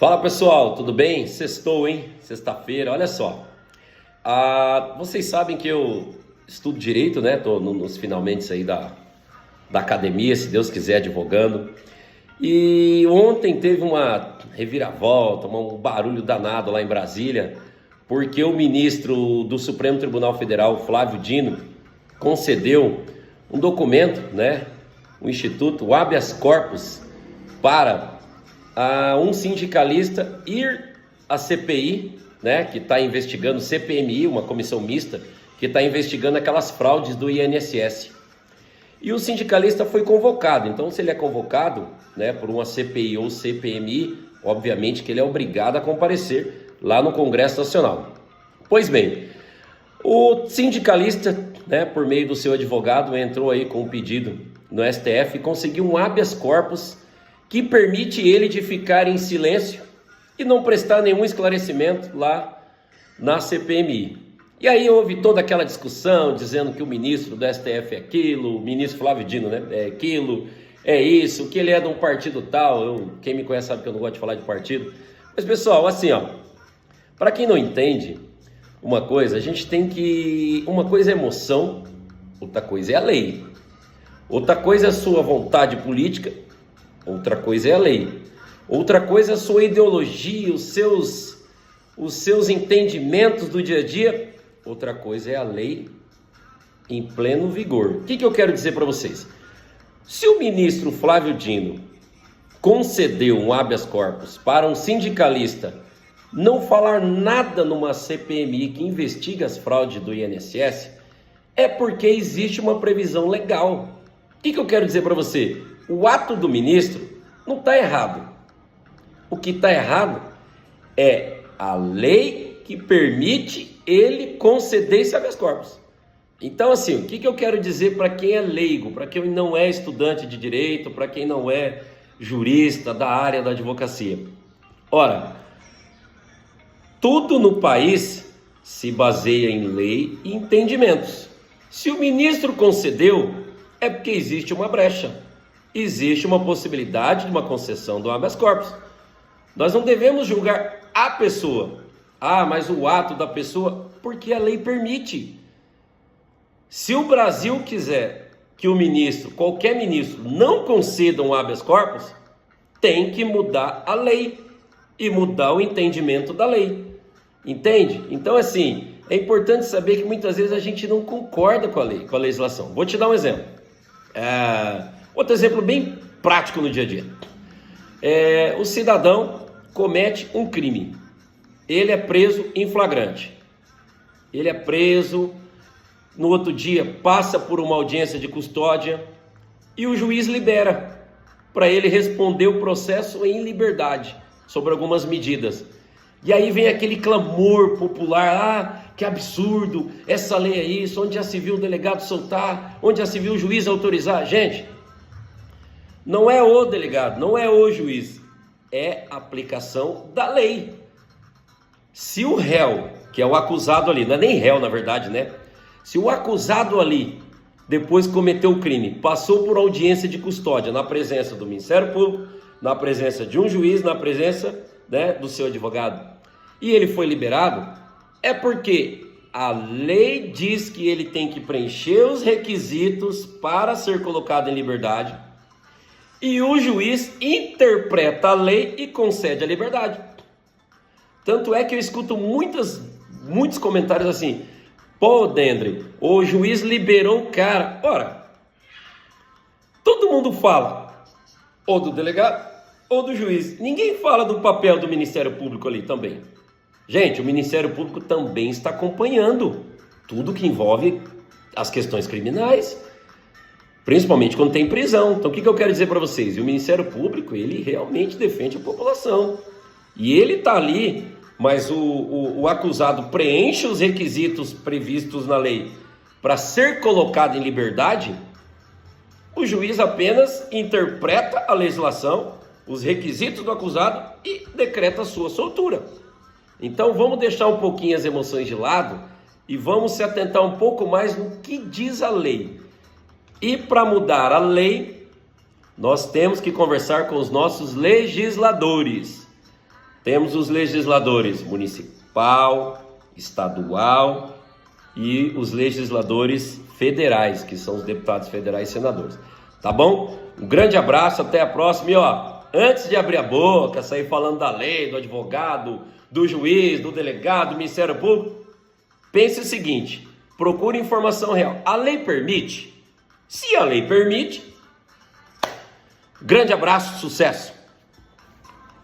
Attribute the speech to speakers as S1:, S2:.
S1: Fala pessoal, tudo bem? Sextou, hein? Sexta-feira, olha só. Vocês sabem que eu estudo direito, né? Tô nos finalmente aí da academia, se Deus quiser, advogando. E ontem teve uma reviravolta, um barulho danado lá em Brasília, porque o ministro do Supremo Tribunal Federal, Flávio Dino, concedeu um documento, né? O Instituto, o habeas corpus, para um sindicalista ir à CPI, né, que está investigando, CPMI, uma comissão mista, que está investigando aquelas fraudes do INSS. E o sindicalista foi convocado. Então, se ele é convocado, né, por uma CPI ou CPMI, obviamente que ele é obrigado a comparecer lá no Congresso Nacional. Pois bem, o sindicalista, né, por meio do seu advogado, entrou aí com um pedido no STF e conseguiu um habeas corpus que permite ele de ficar em silêncio e não prestar nenhum esclarecimento lá na CPMI. E aí houve toda aquela discussão dizendo que o ministro do STF é aquilo, o ministro Flávio Dino, né, é aquilo, é isso, que ele é de um partido tal. Quem me conhece sabe que eu não gosto de falar de partido. Mas pessoal, assim, para quem não entende uma coisa, a gente tem que... Uma coisa é emoção, outra coisa é a lei. Outra coisa é a sua vontade política, outra coisa é a lei. Outra coisa é a sua ideologia, os seus entendimentos do dia a dia. Outra coisa é a lei em pleno vigor. O que eu quero dizer para vocês? Se o ministro Flávio Dino concedeu um habeas corpus para um sindicalista não falar nada numa CPMI que investiga as fraudes do INSS, é porque existe uma previsão legal. O que eu quero dizer para você? O ato do ministro não está errado. O que está errado é a lei que permite ele conceder esse habeas corpus. Então, assim, o que eu quero dizer para quem é leigo, para quem não é estudante de direito, para quem não é jurista da área da advocacia? Ora, tudo no país se baseia em lei e entendimentos. Se o ministro concedeu, é porque existe uma brecha. Existe uma possibilidade de uma concessão do habeas corpus. Nós não devemos julgar a pessoa. Mas o ato da pessoa, porque a lei permite. Se o Brasil quiser que o ministro, qualquer ministro, não conceda um habeas corpus, tem que mudar a lei e mudar o entendimento da lei. Entende? Então, assim, é importante saber que muitas vezes a gente não concorda com a lei, com a legislação. Vou te dar um exemplo. Outro exemplo bem prático no dia a dia. O cidadão comete um crime. Ele é preso em flagrante. Ele é preso, no outro dia passa por uma audiência de custódia e o juiz libera para ele responder o processo em liberdade sobre algumas medidas. E aí vem aquele clamor popular: que absurdo, essa lei é isso, onde já se viu o delegado soltar, onde já se viu o juiz autorizar. Gente, não é o delegado, não é o juiz, é a aplicação da lei. Se o réu, que é o acusado ali, não é nem réu na verdade, né? Se o acusado ali, depois que cometeu o crime, passou por audiência de custódia, na presença do Ministério Público, na presença de um juiz, na presença, né, do seu advogado, e ele foi liberado, é porque a lei diz que ele tem que preencher os requisitos para ser colocado em liberdade, e o juiz interpreta a lei e concede a liberdade. Tanto é que eu escuto muitos comentários assim: pô, Dendre, o juiz liberou o cara. Ora, todo mundo fala ou do delegado ou do juiz. Ninguém fala do papel do Ministério Público ali também. Gente, o Ministério Público também está acompanhando tudo que envolve as questões criminais, principalmente quando tem prisão. Então, o que eu quero dizer para vocês? O Ministério Público, ele realmente defende a população. E ele está ali, mas o acusado preenche os requisitos previstos na lei para ser colocado em liberdade. O juiz apenas interpreta a legislação, os requisitos do acusado e decreta a sua soltura. Então vamos deixar um pouquinho as emoções de lado e vamos se atentar um pouco mais no que diz a lei. E para mudar a lei, nós temos que conversar com os nossos legisladores. Temos os legisladores municipal, estadual e os legisladores federais, que são os deputados federais e senadores. Tá bom? Um grande abraço, até a próxima. E ó, antes de abrir a boca, sair falando da lei, do advogado, do juiz, do delegado, do Ministério Público, pense o seguinte, procure informação real. A lei permite? Se a lei permite, grande abraço, sucesso!